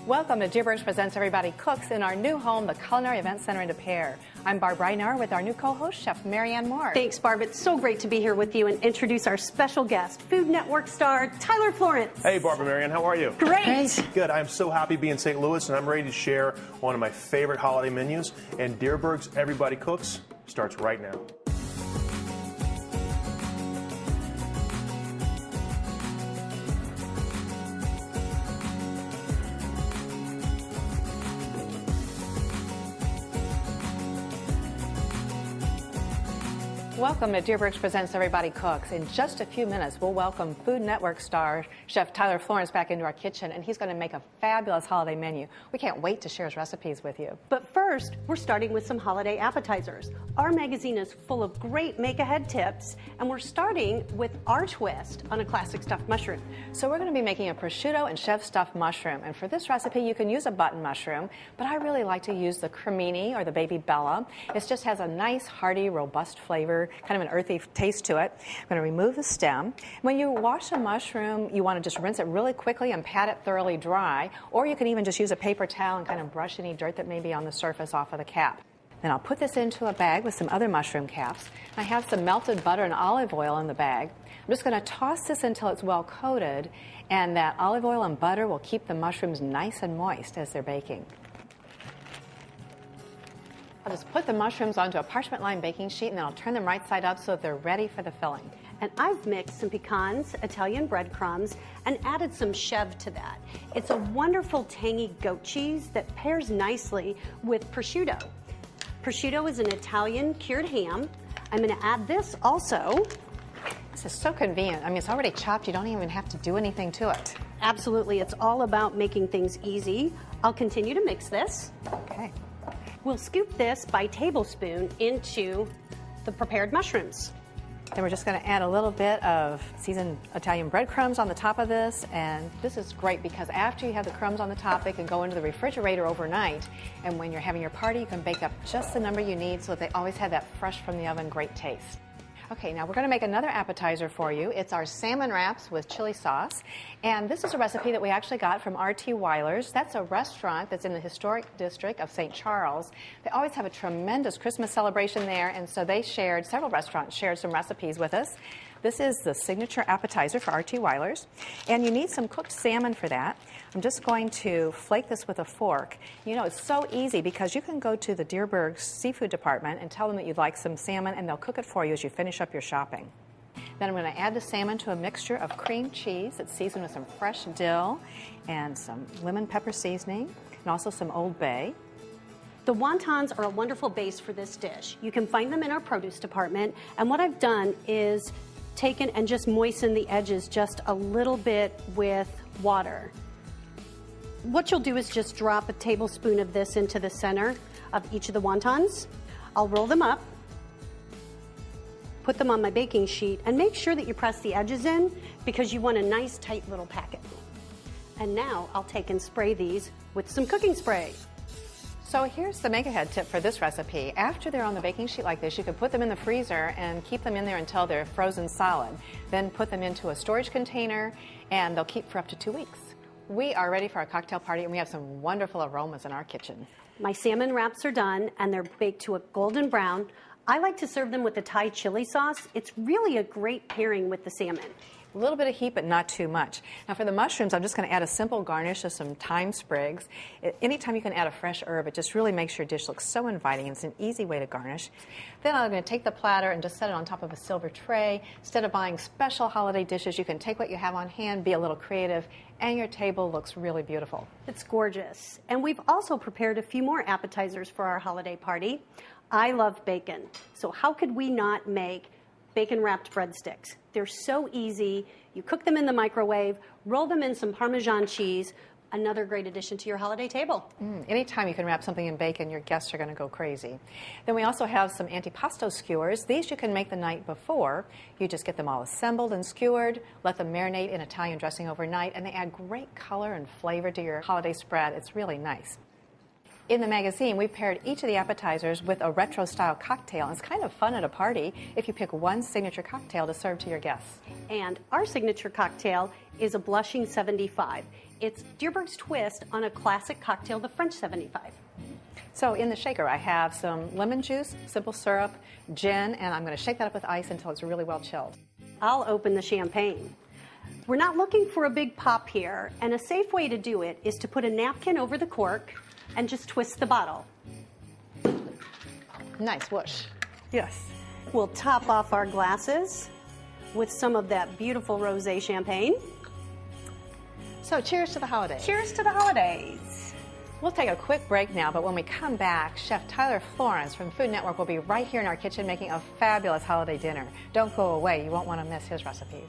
Welcome to Dierbergs Presents Everybody Cooks in our new home, the Culinary Event Center in De Pere. I'm Barb Reinauer with our new co-host, Chef Marianne Moore. Thanks, Barb. It's so great to be here with you and introduce our special guest, Food Network star Tyler Florence. Hey, Barbara Marianne, how are you? Great. Good. I'm so happy to be in St. Louis, and I'm ready to share one of my favorite holiday menus. And Dierbergs Everybody Cooks starts right now. Welcome to Dierbergs Presents Everybody Cooks. In just a few minutes, we'll welcome Food Network star Chef Tyler Florence back into our kitchen, and he's going to make a fabulous holiday menu. We can't wait to share his recipes with you. But first, we're starting with some holiday appetizers. Our magazine is full of great make-ahead tips, and we're starting with our twist on a classic stuffed mushroom. So we're going to be making a prosciutto and chef stuffed mushroom, and for this recipe, you can use a button mushroom, but I really like to use the cremini or the baby bella. It just has a nice, hearty, robust flavor, kind of an earthy taste to it. I'm going to remove the stem. When you wash a mushroom, you want to just rinse it really quickly and pat it thoroughly dry, or you can even just use a paper towel and kind of brush any dirt that may be on the surface off of the cap. Then I'll put this into a bag with some other mushroom caps. I have some melted butter and olive oil in the bag. I'm just going to toss this until it's well coated, and that olive oil and butter will keep the mushrooms nice and moist as they're baking. I'll just put the mushrooms onto a parchment-lined baking sheet, and then I'll turn them right side up so that they're ready for the filling. And I've mixed some pecans, Italian breadcrumbs, and added some chev to that. It's a wonderful tangy goat cheese that pairs nicely with prosciutto. Prosciutto is an Italian cured ham. I'm going to add this also. This is so convenient. I mean, it's already chopped. You don't even have to do anything to it. Absolutely. It's all about making things easy. I'll continue to mix this. Okay. We'll scoop this by tablespoon into the prepared mushrooms. Then we're just going to add a little bit of seasoned Italian breadcrumbs on the top of this, and this is great because after you have the crumbs on the top, they can go into the refrigerator overnight, and when you're having your party, you can bake up just the number you need so that they always have that fresh from the oven great taste. Okay, now we're going to make another appetizer for you. It's our salmon wraps with chili sauce, and this is a recipe that we actually got from R.T. Weiler's. That's a restaurant that's in the historic district of St. Charles. They always have a tremendous Christmas celebration there, and so several restaurants shared some recipes with us. This is the signature appetizer for R.T. Weiler's, and you need some cooked salmon for that. I'm just going to flake this with a fork. You know, it's so easy because you can go to the Dierbergs seafood department and tell them that you'd like some salmon, and they'll cook it for you as you finish up your shopping. Then I'm going to add the salmon to a mixture of cream cheese that's seasoned with some fresh dill and some lemon pepper seasoning, and also some Old Bay. The wontons are a wonderful base for this dish. You can find them in our produce department, and what I've done is taken and just moisten the edges just a little bit with water. What you'll do is just drop a tablespoon of this into the center of each of the wontons. I'll roll them up, put them on my baking sheet, and make sure that you press the edges in because you want a nice tight little packet. And now I'll take and spray these with some cooking spray. So here's the make-ahead tip for this recipe. After they're on the baking sheet like this, you can put them in the freezer and keep them in there until they're frozen solid. Then put them into a storage container, and they'll keep for up to 2 weeks. We are ready for our cocktail party, and we have some wonderful aromas in our kitchen. My salmon wraps are done, and they're baked to a golden brown. I like to serve them with the Thai chili sauce. It's really a great pairing with the salmon. A little bit of heat, but not too much. Now for the mushrooms, I'm just going to add a simple garnish of some thyme sprigs. Anytime you can add a fresh herb, it just really makes your dish look so inviting. It's an easy way to garnish. Then I'm going to take the platter and just set it on top of a silver tray. Instead of buying special holiday dishes, you can take what you have on hand, be a little creative, and your table looks really beautiful. It's gorgeous. And we've also prepared a few more appetizers for our holiday party. I love bacon, so how could we not make bacon-wrapped breadsticks? They're so easy. You cook them in the microwave, roll them in some Parmesan cheese, another great addition to your holiday table. Anytime you can wrap something in bacon, your guests are going to go crazy. Then we also have some antipasto skewers. These you can make the night before. You just get them all assembled and skewered, let them marinate in Italian dressing overnight, and they add great color and flavor to your holiday spread. It's really nice. In the magazine, we've paired each of the appetizers with a retro-style cocktail. It's kind of fun at a party if you pick one signature cocktail to serve to your guests. And our signature cocktail is a Blushing 75. It's Dierbergs twist on a classic cocktail, the French 75. So in the shaker, I have some lemon juice, simple syrup, gin, and I'm going to shake that up with ice until it's really well chilled. I'll open the champagne. We're not looking for a big pop here, and a safe way to do it is to put a napkin over the cork and just twist the bottle. Nice whoosh. Yes. We'll top off our glasses with some of that beautiful rosé champagne. So cheers to the holidays. Cheers to the holidays. We'll take a quick break now, but when we come back, Chef Tyler Florence from Food Network will be right here in our kitchen making a fabulous holiday dinner. Don't go away. You won't want to miss his recipes.